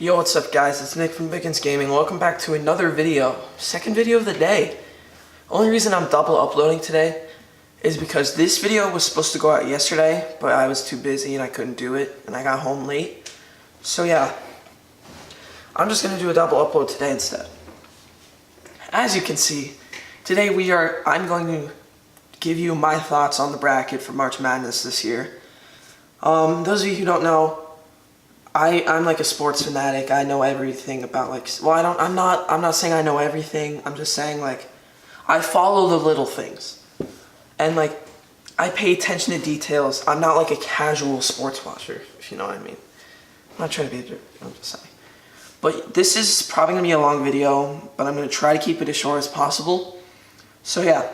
Yo, what's up guys? It's Nick from Vickens Gaming. Welcome back to another video. Second video of the day. Only reason I'm double uploading today is because this video was supposed to go out yesterday, but I was too busy and I couldn't do it, and I got home late. So yeah, I'm just gonna do a double upload today instead. As you can see, today I'm going to give you my thoughts on the bracket for March Madness this year. Those of you who don't know, I'm like a sports fanatic. I know everything about I'm not saying I know everything. I'm just saying I follow the little things. And I pay attention to details. I'm not like a casual sports watcher, if you know what I mean. I'm not trying to be a jerk, I'm just saying. But this is probably gonna be a long video, but I'm gonna try to keep it as short as possible. So yeah.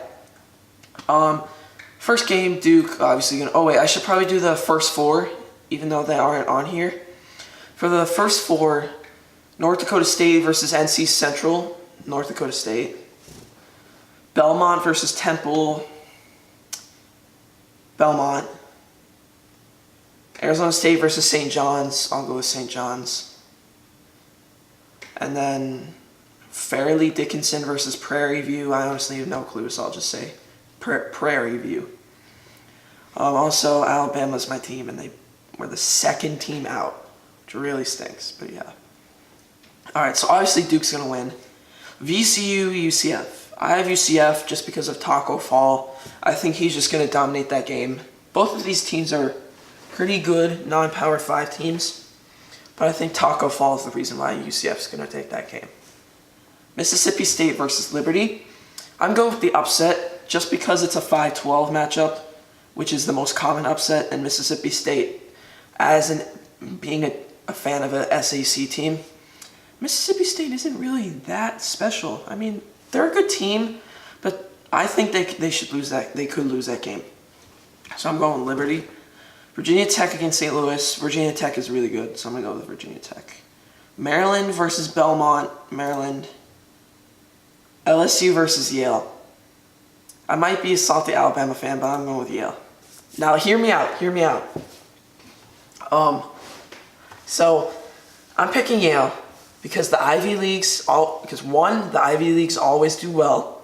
First game, Duke, obviously I should probably do the first four, even though they aren't on here. For the first four, North Dakota State versus NC Central, North Dakota State. Belmont versus Temple, Belmont. Arizona State versus St. John's, I'll go with St. John's. And then Fairleigh Dickinson versus Prairie View. I honestly have no clue, so I'll just say Prairie View. Also, Alabama's my team, and they were the second team out. Really stinks, but yeah. Alright, so obviously Duke's going to win. VCU, UCF. I have UCF just because of Taco Fall. I think he's just going to dominate that game. Both of these teams are pretty good non-Power 5 teams, but I think Taco Fall is the reason why UCF is going to take that game. Mississippi State versus Liberty. I'm going with the upset just because it's a 5-12 matchup, which is the most common upset in Mississippi State. Being a fan of a SEC team, Mississippi State isn't really that special. I mean, they're a good team, but I think they should lose that. They could lose that game. So I'm going Liberty. Virginia Tech against St. Louis. Virginia Tech is really good, so I'm going to go with Virginia Tech. Maryland versus Belmont. Maryland. LSU versus Yale. I might be a salty Alabama fan, but I'm going with Yale. Now, hear me out. Hear me out. So I'm picking Yale because the Ivy Leagues the Ivy Leagues always do well.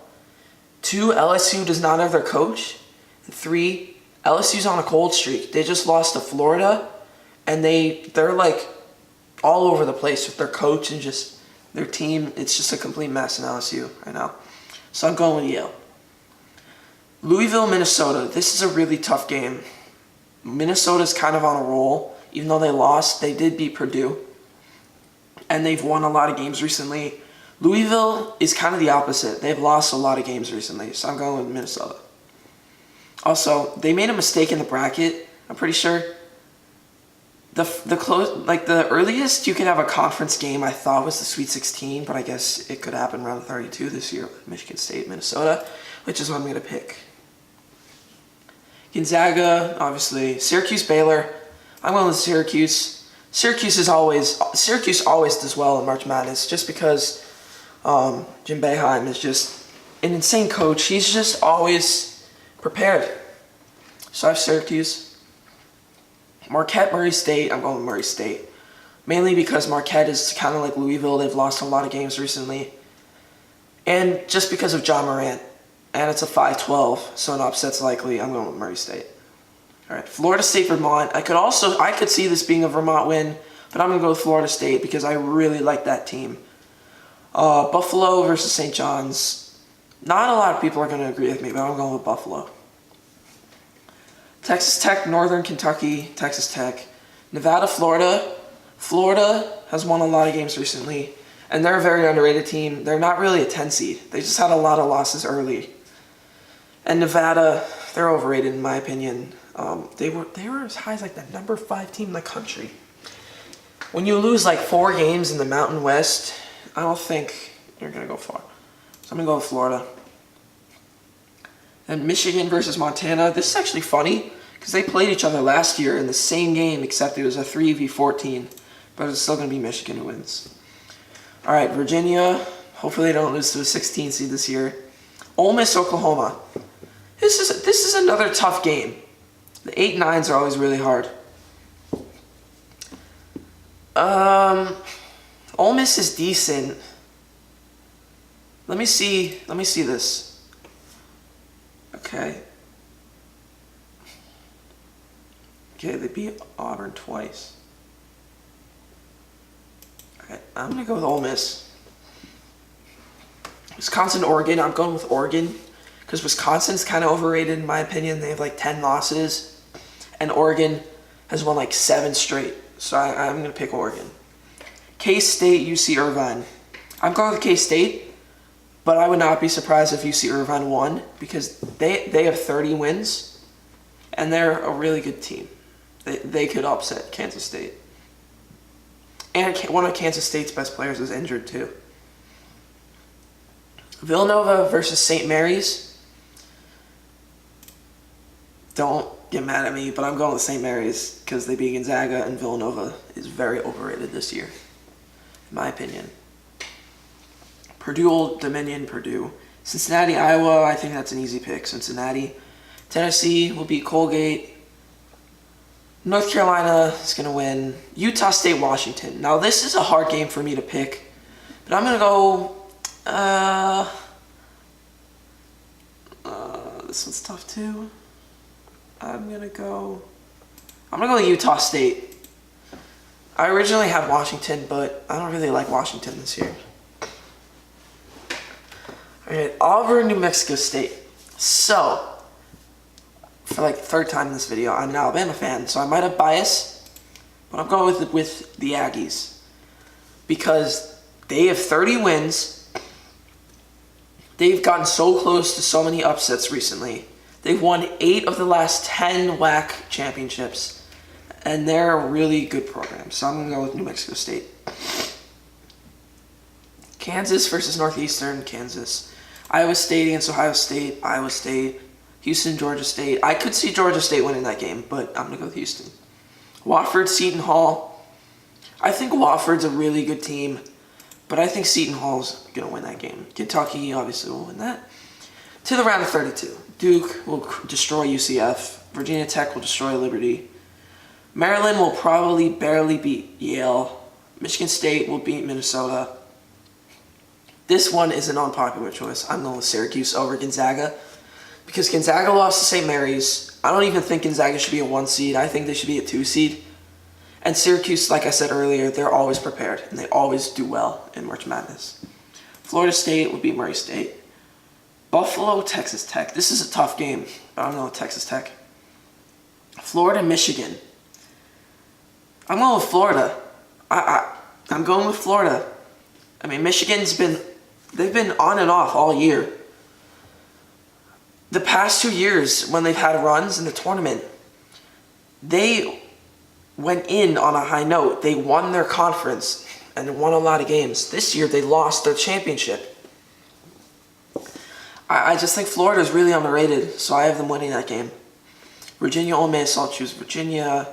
2, LSU does not have their coach. And 3, LSU's on a cold streak. They just lost to Florida, and they're all over the place with their coach and just their team. It's just a complete mess in LSU right now. So I'm going with Yale. Louisville, Minnesota. This is a really tough game. Minnesota's kind of on a roll. Even though they lost, they did beat Purdue. And they've won a lot of games recently. Louisville is kind of the opposite. They've lost a lot of games recently, so I'm going with Minnesota. Also, they made a mistake in the bracket, I'm pretty sure. The earliest you can have a conference game I thought was the Sweet 16, but I guess it could happen around 32 this year with Michigan State, Minnesota, which is what I'm going to pick. Gonzaga, obviously. Syracuse, Baylor. I'm going with Syracuse. Syracuse always does well in March Madness just because Jim Boeheim is just an insane coach. He's just always prepared. So I have Syracuse. Marquette, Murray State. I'm going with Murray State. Mainly because Marquette is kind of like Louisville. They've lost a lot of games recently. And just because of Ja Morant. And it's a 5-12, so an upset's likely. I'm going with Murray State. All right, Florida State, Vermont. I could see this being a Vermont win, but I'm going to go with Florida State because I really like that team. Buffalo versus St. John's. Not a lot of people are going to agree with me, but I'm going with Buffalo. Texas Tech, Northern Kentucky, Texas Tech. Nevada, Florida. Florida has won a lot of games recently, and they're a very underrated team. They're not really a 10 seed. They just had a lot of losses early. And Nevada, they're overrated in my opinion. They were as high as the number 5 team in the country. When you lose 4 games in the Mountain West, I don't think you're going to go far. So I'm going to go with Florida. And Michigan versus Montana. This is actually funny because they played each other last year in the same game, except it was a 3v14. But it's still going to be Michigan who wins. All right, Virginia. Hopefully they don't lose to a 16 seed this year. Ole Miss, Oklahoma. This is another tough game. The 8-9s are always really hard. Ole Miss is decent. Let me see this. Okay. Okay, they beat Auburn twice. Okay, I'm gonna go with Ole Miss. Wisconsin, Oregon. I'm going with Oregon because Wisconsin's kind of overrated in my opinion. They have like 10 losses, and Oregon has won like 7 straight. So I'm gonna pick Oregon. K-State, UC Irvine. I'm going with K-State, but I would not be surprised if UC Irvine won because they have 30 wins, and they're a really good team. They could upset Kansas State. And one of Kansas State's best players is injured too. Villanova versus St. Mary's. Don't get mad at me, but I'm going with St. Mary's because they beat Gonzaga, and Villanova is very overrated this year, in my opinion. Purdue, Old Dominion, Purdue. Cincinnati, Iowa, I think that's an easy pick. Cincinnati. Tennessee will beat Colgate. North Carolina is going to win. Utah State, Washington. Now, this is a hard game for me to pick, but I'm going to go... this one's tough too. I'm going to go with Utah State. I originally had Washington, but I don't really like Washington this year. Alright, Auburn, New Mexico State. So, for like the third time in this video, I'm an Alabama fan, so I might have bias, but I'm going with the Aggies because they have 30 wins. They've gotten so close to so many upsets recently. They've won 8 of the last 10 WAC championships, and they're a really good program. So I'm going to go with New Mexico State. Kansas versus Northeastern, Kansas. Iowa State against Ohio State, Iowa State. Houston, Georgia State. I could see Georgia State winning that game, but I'm going to go with Houston. Wofford, Seton Hall. I think Wofford's a really good team, but I think Seton Hall's going to win that game. Kentucky obviously will win that. To the round of 32. Duke will destroy UCF. Virginia Tech will destroy Liberty. Maryland will probably barely beat Yale. Michigan State will beat Minnesota. This one is an unpopular choice. I'm going with Syracuse over Gonzaga because Gonzaga lost to St. Mary's. I don't even think Gonzaga should be a 1 seed. I think they should be a 2 seed. And Syracuse, like I said earlier, they're always prepared, and they always do well in March Madness. Florida State will beat Murray State. Buffalo, Texas Tech. This is a tough game, but I'm going with Texas Tech. Florida, Michigan. I'm going with Florida. I'm going with Florida. I mean, they've been on and off all year. The past 2 years, when they've had runs in the tournament, they went in on a high note. They won their conference and won a lot of games. This year, they lost their championship. I just think Florida is really underrated, so I have them winning that game. Virginia, Ole Miss, I'll choose Virginia.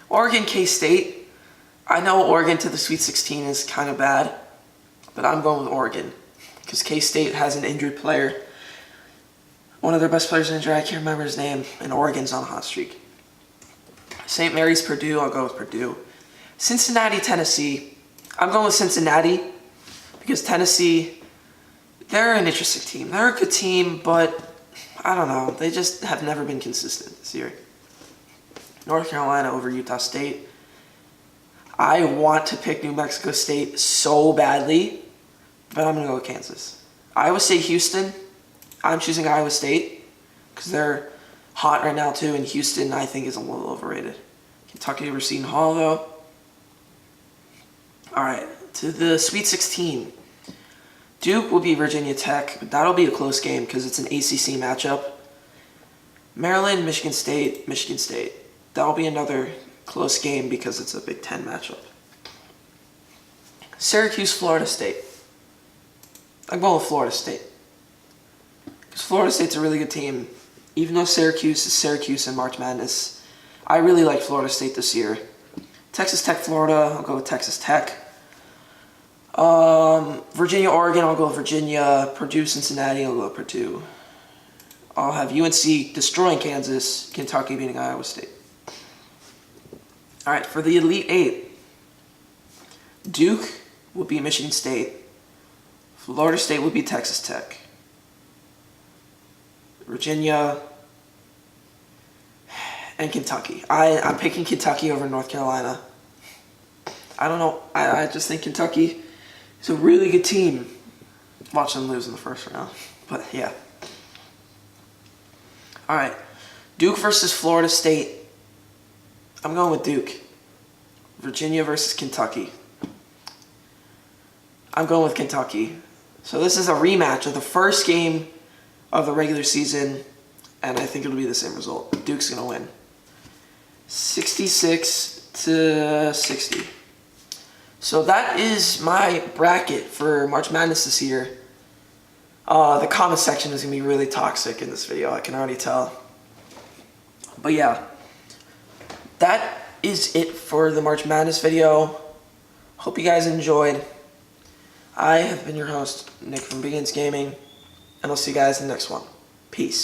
Oregon, K-State. I know Oregon to the Sweet 16 is kind of bad, but I'm going with Oregon because K-State has an injured player. One of their best players is injured. I can't remember his name, and Oregon's on a hot streak. St. Mary's, Purdue. I'll go with Purdue. Cincinnati, Tennessee. I'm going with Cincinnati because Tennessee, they're an interesting team. They're a good team, but I don't know. They just have never been consistent this year. North Carolina over Utah State. I want to pick New Mexico State so badly, but I'm going to go with Kansas. Iowa State, Houston. I'm choosing Iowa State because they're hot right now too, and Houston I think is a little overrated. Kentucky over Seton Hall though. Alright, to the Sweet 16. Duke will beat Virginia Tech, but that'll be a close game because it's an ACC matchup. Maryland, Michigan State, Michigan State. That'll be another close game because it's a Big Ten matchup. Syracuse, Florida State. I'm going with Florida State. Because Florida State's a really good team. Even though Syracuse is Syracuse in March Madness, I really like Florida State this year. Texas Tech, Florida, I'll go with Texas Tech. Virginia, Oregon, I'll go with Virginia. Purdue, Cincinnati, I'll go with Purdue. I'll have UNC destroying Kansas, Kentucky beating Iowa State. Alright, for the Elite Eight, Duke would be Michigan State. Florida State would be Texas Tech. Virginia and Kentucky. I'm picking Kentucky over North Carolina. I don't know. I just think Kentucky is a really good team. Watch them lose in the first round. But yeah. All right. Duke versus Florida State. I'm going with Duke. Virginia versus Kentucky. I'm going with Kentucky. So this is a rematch of the first game of the regular season, and I think it'll be the same result. Duke's going to win. 66-60. So that is my bracket for March Madness this year. The comment section is going to be really toxic in this video, I can already tell. But yeah, that is it for the March Madness video. Hope you guys enjoyed. I have been your host, Nick from Begins Gaming, and I'll see you guys in the next one. Peace.